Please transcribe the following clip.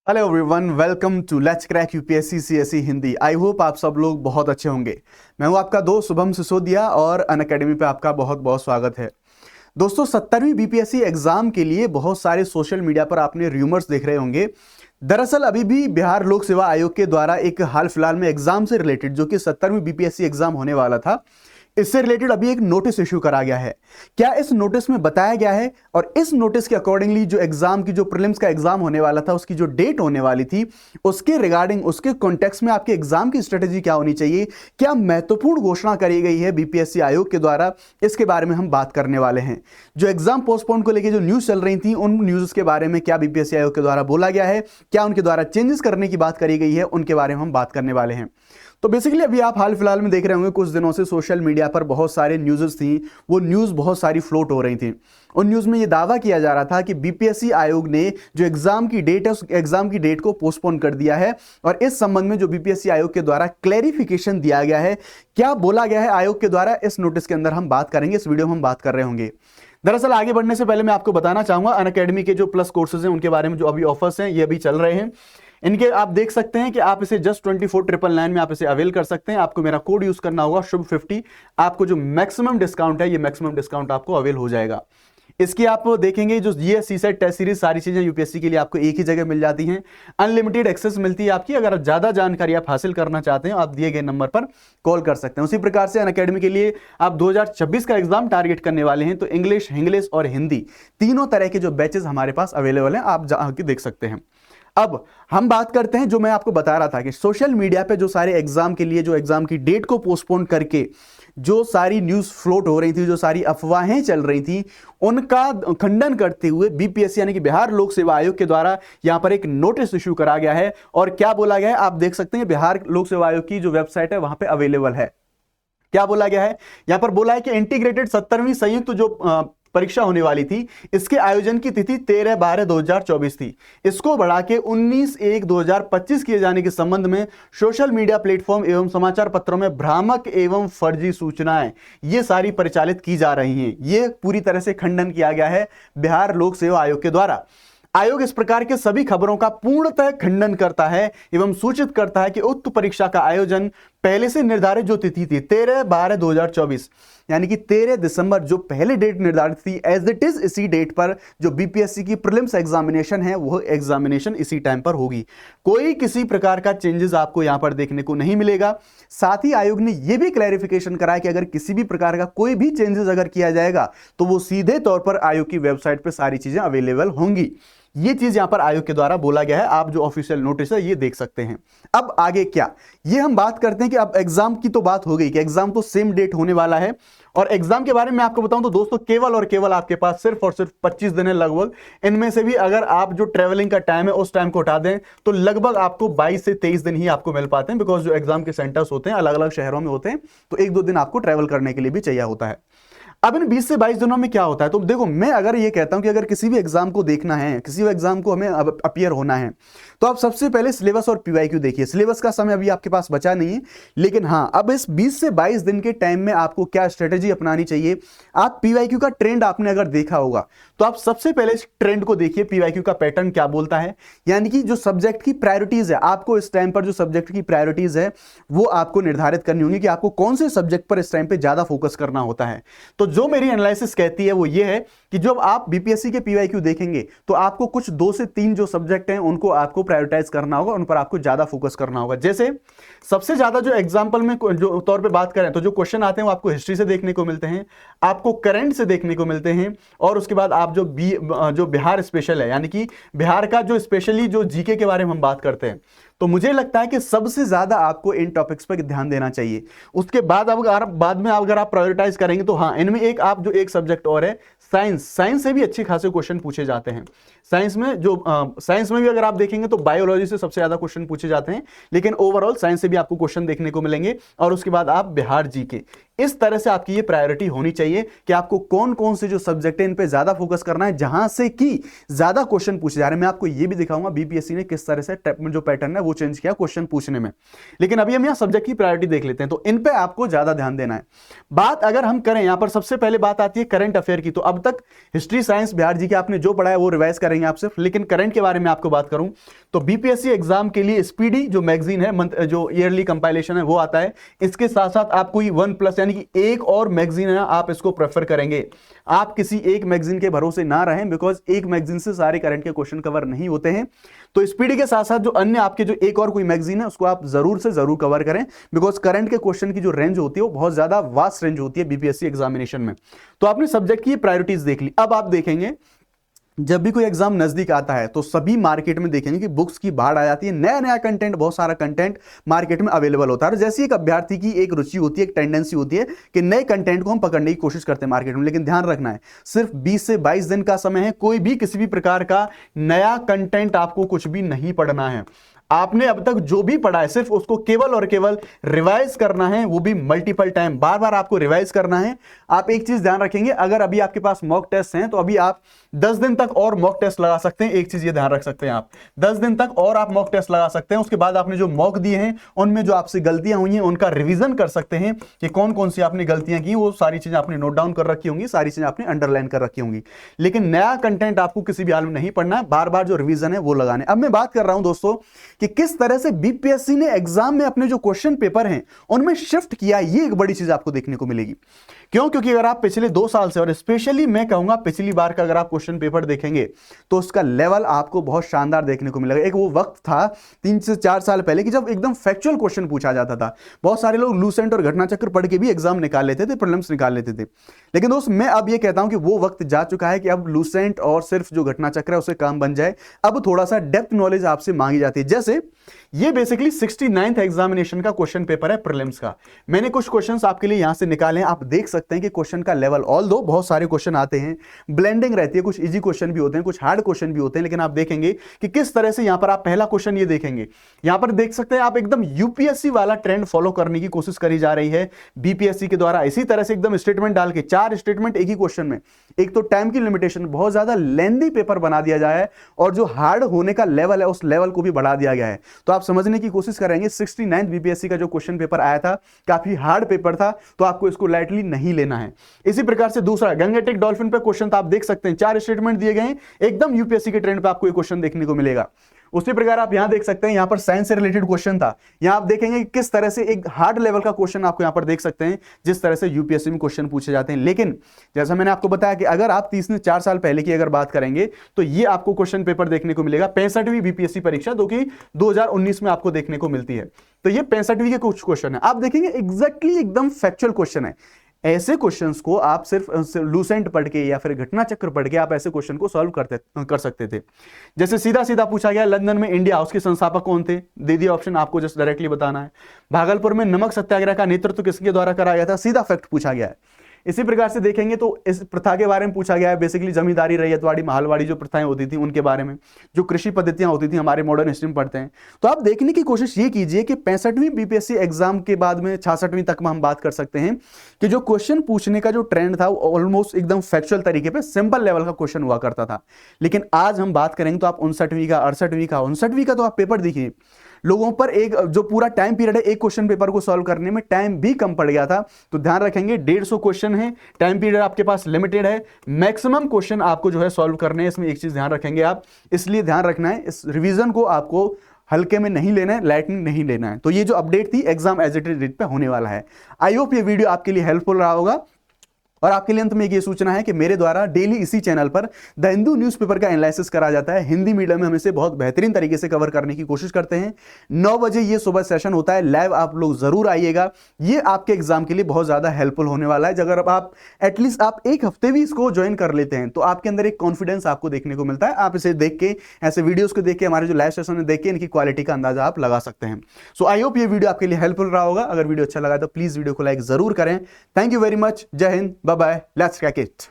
Hello everyone, welcome to let's crack UPSC CSE Hindi. I hope आप सब लोग बहुत अच्छे होंगे। मैं हूं आपका दोस्त शुभम सिसोदिया और अनअकैडमी पे आपका बहुत बहुत स्वागत है। दोस्तों, 70वीं बीपीएससी एग्जाम के लिए बहुत सारे सोशल मीडिया पर आपने र्यूमर्स देख रहे होंगे। दरअसल अभी भी बिहार लोक सेवा आयोग के द्वारा एक हाल फिलहाल में एग्जाम से रिलेटेड, जो कि 70वीं बीपीएससी एग्जाम होने वाला था, इससे रिलेटेड अभी एक नोटिस इश्यू करा गया है। क्या इस नोटिस में बताया गया है और इस नोटिस के अकॉर्डिंगली जो एग्जाम की, जो प्रीलिम्स का एग्जाम होने वाला था, उसकी जो डेट होने वाली थी, उसके रिगार्डिंग, उसके कॉन्टेक्स्ट में आपके एग्जाम की स्ट्रेटेजी क्या होनी चाहिए, क्या महत्वपूर्ण घोषणा करी गई है बीपीएससी आयोग के द्वारा, इसके बारे में हम बात करने वाले हैं। जो एग्जाम पोस्टपोन को लेकर जो न्यूज चल रही थी, उन न्यूज के बारे में क्या बीपीएससी आयोग के द्वारा बोला गया है, क्या उनके द्वारा चेंजेस करने की बात करी गई है, उनके बारे में हम बात करने वाले हैं। तो बेसिकली अभी आप हाल फिलहाल में देख रहे होंगे, कुछ दिनों से सोशल मीडिया पर बहुत सारे न्यूज़ थी, वो न्यूज़ बहुत सारी फ्लोट हो रही थी। उन न्यूज़ में ये दावा किया जा रहा था कि बीपीएससी आयोग ने जो एग्जाम की डेट है, उस एग्जाम की डेट को पोस्टपोन कर दिया है और इस संबंध में जो बीपीएससी आयोग के द्वारा क्लैरिफिकेशन दिया गया है, क्या बोला गया है आयोग के द्वारा, इस नोटिस के अंदर हम बात करेंगे, इस वीडियो में हम बात कर रहे होंगे। दरअसल आगे बढ़ने से पहले मैं आपको बताना चाहूंगा, अनअकैडमी के जो प्लस कोर्सेज हैं उनके बारे में, जो अभी ऑफर्स हैं ये अभी चल रहे हैं। इनके आप देख सकते हैं कि आप इसे जस्ट 24,999 में आप इसे अवेल कर सकते हैं। आपको मेरा कोड यूज करना होगा शुभ50। आपको जो मैक्सिमम डिस्काउंट है, ये मैक्सिमम डिस्काउंट आपको अवेल हो जाएगा। इसकी आप देखेंगे, जो ये सीसेट टेस्ट सीरीज, सारी चीजें यूपीएससी के लिए आपको एक ही जगह मिल जाती हैं। अनलिमिटेड एक्सेस मिलती है आपकी। अगर ज्यादा जानकारी आप हासिल करना चाहते हैं, आप दिए गए नंबर पर कॉल कर सकते हैं। उसी प्रकार से अनअकैडमी के लिए आप 2026 का एग्जाम टारगेट करने वाले हैं, तो इंग्लिश और हिंदी तीनों तरह के जो बैचेस हमारे पास अवेलेबल हैं, आप जाके देख सकते हैं। अब हम बात करते हैं, जो मैं आपको बता रहा था कि सोशल मीडिया पे जो सारे एग्जाम के लिए, जो एग्जाम की डेट को पोस्टपोन करके जो सारी न्यूज फ्लोट हो रही थी, जो सारी अफवाहें चल रही थी, उनका खंडन करते हुए बीपीएससी यानी कि बिहार लोक सेवा आयोग के द्वारा यहां पर एक नोटिस इश्यू करा गया है। और क्या बोला गया है आप देख सकते हैं, बिहार लोक सेवा आयोग की जो वेबसाइट है वहां पे अवेलेबल है। क्या बोला गया है यहां पर? बोला है कि इंटीग्रेटेड 70वीं संयुक्त जो परीक्षा होने वाली थी, इसके आयोजन की तिथि 13/12/2024 थी। इसको बढ़ा के 19/1/2025 किए जाने के संबंध में सोशल मीडिया प्लेटफॉर्म एवं समाचार पत्रों में भ्रामक एवं फर्जी सूचनाएं ये सारी परिचालित की जा रही हैं। ये पूरी तरह से खंडन किया गया है बिहार लोक सेवा आयोग के द्वारा। आयोग इस प्रकार के सभी खबरों का पूर्णतः खंडन करता है एवं सूचित करता है कि उक्त परीक्षा का आयोजन पहले से निर्धारित जो तिथि थी 13/12/2024 यानी कि 13 दिसंबर जो पहले डेट निर्धारित थी, एज इट इज इसी डेट पर जो बीपीएससी की प्रीलिम्स एग्जामिनेशन है, वो एग्जामिनेशन इसी टाइम पर होगी। कोई किसी प्रकार का चेंजेस आपको यहां पर देखने को नहीं मिलेगा। साथ ही आयोग ने यह भी क्लैरिफिकेशन कराया कि अगर किसी भी प्रकार का कोई भी चेंजेस अगर किया जाएगा, तो वो सीधे तौर पर आयोग की वेबसाइट पर सारी चीजें अवेलेबल होंगी। ये चीज यहां पर आयोग के द्वारा बोला गया है। आप जो ऑफिशियल नोटिस है ये देख सकते हैं। अब आगे क्या, ये हम बात करते हैं कि अब एग्जाम की तो बात हो गई कि एग्जाम तो सेम डेट होने वाला है। और एग्जाम के बारे में आपको बताऊं तो दोस्तों, केवल और केवल आपके पास सिर्फ और सिर्फ 25 दिन है लगभग। इनमें से भी अगर आप जो ट्रेवलिंग का टाइम है उस टाइम को हटा दें, तो लगभग आपको 22 से 23 दिन ही आपको मिल पाते हैं। बिकॉज जो एग्जाम के सेंटर्स होते हैं अलग अलग शहरों में होते हैं, तो 1-2 दिन आपको ट्रेवल करने के लिए भी चाहिए होता है। अब इन 20 से 22 दिनों में क्या होता है, तो देखो, मैं अगर ये कहता हूं कि अगर किसी भी एग्जाम को देखना है, किसी भी एग्जाम को हमें अपीयर होना है, तो आप सबसे पहले सिलेबस और पीवाईक्यू देखिए। सिलेबस का समय अभी आपके पास बचा नहीं है, लेकिन हाँ, अब इस 20 से 22 दिन के टाइम में आपको क्या स्ट्रेटेजी अपनानी चाहिए। आप पीवाईक्यू का ट्रेंड आपने अगर देखा होगा, तो आप सबसे पहले इस ट्रेंड को देखिए, पीवाईक्यू का पैटर्न क्या बोलता है। यानी कि जो सब्जेक्ट की प्रायोरिटीज है, आपको इस टाइम पर जो सब्जेक्ट की प्रायोरिटीज है वो आपको निर्धारित करनी होगी कि आपको कौन से सब्जेक्ट पर इस टाइम पे ज्यादा फोकस करना होता है। तो जो मेरी एनालिसिस कहती है वो ये है कि जब आप बीपीएससी के पीवाईक्यू देखेंगे, तो आपको कुछ 2 से 3 जो सब्जेक्ट हैं उनको आपको प्रायोरिटाइज करना होगा, उन पर आपको ज्यादा फोकस करना होगा। जैसे सबसे ज्यादा जो एग्जांपल में जो तौर पे बात करें, तो जो क्वेश्चन आते हैं वो आपको हिस्ट्री से देखने को मिलते हैं, आपको करंट से देखने को मिलते हैं, और उसके बाद आप जो बिहार स्पेशल है, यानी कि बिहार का जो स्पेशली जो जीके के बारे में हम बात करते हैं, तो मुझे लगता है कि सबसे ज्यादा आपको इन टॉपिक्स पर ध्यान देना चाहिए। उसके बाद बाद में अगर आप प्रायोरिटाइज करेंगे, तो हाँ, इनमें एक सब्जेक्ट और है साइंस से भी अच्छे खासे क्वेश्चन पूछे जाते हैं। साइंस में भी अगर आप देखेंगे तो बायोलॉजी से सबसे ज्यादा क्वेश्चन पूछे जाते हैं, लेकिन ओवरऑल साइंस से भी आपको क्वेश्चन देखने को मिलेंगे। और उसके बाद आप बिहार जीके, इस तरह से आपकी ये प्रायोरिटी होनी चाहिए कि आपको कौन कौन से जो सब्जेक्ट है इन पे ज्यादा फोकस करना है, जहां से कि ज्यादा क्वेश्चन पूछे जा रहे हैं। मैं आपको ये भी दिखाऊंगा बीपीएससी ने किस तरह से जो पैटर्न है वो चेंज किया क्वेश्चन पूछने में। लेकिन अभी हम यहाँ सब्जेक्ट की प्रायोरिटी देख लेते हैं, तो इन पे आपको ज्यादा ध्यान देना है। बात अगर हम करें यहां पर सबसे पहले बात आती है करंट अफेयर की। तो अब तक हिस्ट्री साइंस बिहार जी के आपने जो पढ़ा है वो रिवाइज करेंगे आप सिर्फ, लेकिन करंट के बारे में आपको बात करूं तो बीपीएससी एग्जाम के लिए स्पीडी जो मैगजीन है, जो ईयरली कंपाइलेशन है वो आता है। इसके साथ साथ आपको ये 1+ यानी कि एक और मैगजीन है, आप इसको प्रेफर करेंगे। आप किसी एक मैगजीन के भरोसे ना रहें, बिकॉज एक मैगजीन से सारे करंट के क्वेश्चन कवर नहीं होते हैं। तो स्पीडी के साथ साथ जो अन्य आपके जो एक और कोई मैगजीन है उसको आप जरूर से जरूर कवर करें, बिकॉज करंट के क्वेश्चन की जो रेंज होती है वो बहुत ज्यादा वास्ट रेंज होती है बीपीएससी एग्जामिनेशन में। तो आपने सब्जेक्ट की प्रायोरिटीज देख ली। अब आप देखेंगे जब भी कोई एग्जाम नजदीक आता है तो सभी मार्केट में देखेंगे कि बुक्स की बाढ़ आ जाती है, नया नया कंटेंट, बहुत सारा कंटेंट मार्केट में अवेलेबल होता है। और जैसे एक अभ्यर्थी की एक रुचि होती है, एक टेंडेंसी होती है कि नए कंटेंट को हम पकड़ने की कोशिश करते हैं मार्केट में। लेकिन ध्यान रखना है सिर्फ 20 से 22 दिन का समय है, कोई भी किसी भी प्रकार का नया कंटेंट आपको कुछ भी नहीं पढ़ना है। आपने अब तक जो भी पढ़ा है सिर्फ उसको केवल और केवल रिवाइज करना है, वो भी मल्टीपल टाइम, बार बार आपको रिवाइज करना है। आप एक चीज ध्यान रखेंगे, अगर अभी आपके पास मॉक टेस्ट हैं तो अभी आप 10 दिन तक और मॉक टेस्ट लगा सकते हैं। एक चीज ये ध्यान रख सकते हैं, आप 10 दिन तक और आप मॉक टेस्ट लगा सकते हैं। उसके बाद आपने जो मॉक दिए हैं उनमें जो आपसे गलतियां हुई हैं उनका रिवीजन कर सकते हैं कि कौन कौन सी आपने गलतियां की, वो सारी चीजें आपने नोट डाउन कर रखी होंगी, सारी चीजें आपने अंडरलाइन कर रखी होंगी। लेकिन नया कंटेंट आपको किसी भी हाल में नहीं पढ़ना है, बार बार जो रिवीजन है वो लगाने। अब मैं बात कर रहा हूं दोस्तों कि किस तरह से बीपीएससी ने एग्जाम में अपने जो क्वेश्चन पेपर हैं उनमें शिफ्ट किया। ये एक बड़ी चीज आपको देखने को मिलेगी। क्यों? क्योंकि अगर आप पिछले 2 साल से, और स्पेशली मैं कहूंगा पिछली बार का अगर आप क्वेश्चन पेपर देखेंगे तो उसका लेवल आपको बहुत शानदार देखने को मिलेगा। एक वो वक्त था 3 से 4 साल पहले कि जब एकदम फैक्चुअल क्वेश्चन पूछा जाता था। बहुत सारे लोग लूसेंट और घटना चक्र पढ़ के भी एग्जाम निकाल लेते थे, प्रीलिम्स निकाल लेते थे। लेकिन दोस्त मैं अब ये कहता हूं कि वो वक्त जा चुका है कि अब लूसेंट और सिर्फ जो घटना चक्र है उसे काम बन जाए। अब थोड़ा सा डेप्थ नॉलेज आपसे मांगी जाती है। जैसे ये बेसिकली 69th एग्जामिनेशन का क्वेश्चन पेपर है प्रीलिम्स का। मैंने कुछ क्वेश्चंस आपके लिए यहां से निकाले हैं, आप देख सकते हैं कि क्वेश्चन का लेवल, ऑल्दो बहुत सारे क्वेश्चन आते हैं, ब्लेंडिंग रहती है, कुछ इजी क्वेश्चन भी होते हैं, कुछ हार्ड क्वेश्चन भी होते हैं, लेकिन आप देखेंगे कि किस तरह से यहां पर आप पहला क्वेश्चन ये देखेंगे, यहां पर देख सकते हैं आप एकदम यूपीएससी वाला ट्रेंड फॉलो करने की कोशिश करी जा रही है बीपीएससी के द्वारा। इसी तरह से एकदम स्टेटमेंट डाल के 4 स्टेटमेंट एक ही क्वेश्चन में, एक तो टाइम की लिमिटेशन, बहुत ज्यादा लेंथी पेपर बना दिया जाए है, और जो हार्ड होने का लेवल है उस लेवल को भी बढ़ा दिया गया है। तो आप समझने की कोशिश करेंगे 69th बीपीएससी का जो क्वेश्चन पेपर आया था काफी हार्ड पेपर था, तो आपको इसको लाइटली नहीं लेना है। इसी प्रकार से दूसरा गंगेटिक डॉल्फिन पे क्वेश्चन तो आप देख सकते हैं, 4 स्टेटमेंट दिए गए हैं, एकदम यूपीएससी के ट्रेंड पे आपको ये क्वेश्चन देखने को मिलेगा। उसी प्रकार आप यहां देख सकते हैं, यहां पर साइंस से रिलेटेड क्वेश्चन था, यहां आप देखेंगे कि किस तरह से एक हार्ड लेवल का क्वेश्चन आपको यहां पर देख सकते हैं, जिस तरह से यूपीएससी में क्वेश्चन पूछे जाते हैं। लेकिन जैसा मैंने आपको बताया कि अगर आप 3 से 4 साल पहले की अगर बात करेंगे तो ये आपको क्वेश्चन पेपर देखने को मिलेगा 65वीं बीपीएससी परीक्षा, जो कि 2019 में आपको देखने को मिलती है। तो ये 65वीं के कुछ क्वेश्चन है, आप देखेंगे एग्जैक्टली एकदम फैक्चुअल क्वेश्चन है। ऐसे क्वेश्चंस को आप सिर्फ लूसेंट पढ़ के या फिर घटना चक्र पढ़ के आप ऐसे क्वेश्चन को सॉल्व कर सकते थे। जैसे सीधा सीधा पूछा गया लंदन में इंडिया हाउस के संस्थापक कौन थे, दे दिया ऑप्शन, आपको जस्ट डायरेक्टली बताना है। भागलपुर में नमक सत्याग्रह का नेतृत्व किसके द्वारा कराया गया था, सीधा फैक्ट पूछा गया है। इसी प्रकार से देखेंगे तो इस प्रथा के बारे में पूछा गया है, बेसिकली जमींदारी, रैयतवाड़ी, महलवाड़ी जो प्रथाएं होती थी उनके बारे में, जो कृषि पद्धतियां होती थी हमारे मॉडर्न हिस्ट्री में पढ़ते हैं। तो आप देखने की कोशिश ये कीजिए कि 65वीं बीपीएससी एग्जाम के बाद में 66वीं तक में हम बात कर सकते हैं कि जो क्वेश्चन पूछने का जो ट्रेंड था वो ऑलमोस्ट एकदम फैक्चुअल तरीके पे सिंपल लेवल का क्वेश्चन हुआ करता था। लेकिन आज हम बात करेंगे तो आप 59वीं का, 68वीं का, 59वीं का तो आप पेपर देखिए, लोगों पर एक जो पूरा टाइम पीरियड है एक क्वेश्चन पेपर को सॉल्व करने में टाइम भी कम पड़ गया था। तो ध्यान रखेंगे 150 क्वेश्चन है, टाइम पीरियड आपके पास लिमिटेड है, मैक्सिमम क्वेश्चन आपको जो है सॉल्व करने हैं। इसमें एक चीज ध्यान रखेंगे आप, इसलिए ध्यान रखना है इस रिवीजन को आपको हल्के में नहीं लेना है, लाइटनिंग नहीं लेना है। तो ये जो अपडेट थी exam as it is date पे होने वाला है। आई होप ये वीडियो आपके लिए हेल्पफुल रहा होगा। और आपके लिए अंत में ये सूचना है कि मेरे द्वारा डेली इसी चैनल पर द हिंदू न्यूज़पेपर का एनालिसिस करा जाता है। हिंदी मीडियम में हम इसे बहुत बेहतरीन तरीके से कवर करने की कोशिश करते हैं। 9 बजे ये सुबह सेशन होता है लाइव, आप लोग जरूर आइएगा। ये आपके एग्जाम के लिए बहुत ज्यादा हेल्पफुल होने वाला है। अगर आप एटलीस्ट आप एक हफ्ते भी इसको ज्वाइन कर लेते हैं तो आपके अंदर एक कॉन्फिडेंस आपको देखने को मिलता है। आप इसे देख के, ऐसे वीडियोस को देख के, हमारे जो लाइव सेशन में देख के इनकी क्वालिटी का अंदाजा आप लगा सकते हैं। सो आई होप ये वीडियो आपके लिए हेल्पफुल रहा होगा। अगर वीडियो अच्छा लगा तो प्लीज वीडियो को लाइक जरूर करें। Thank you very much. जय Hind, bye bye, let's crack it.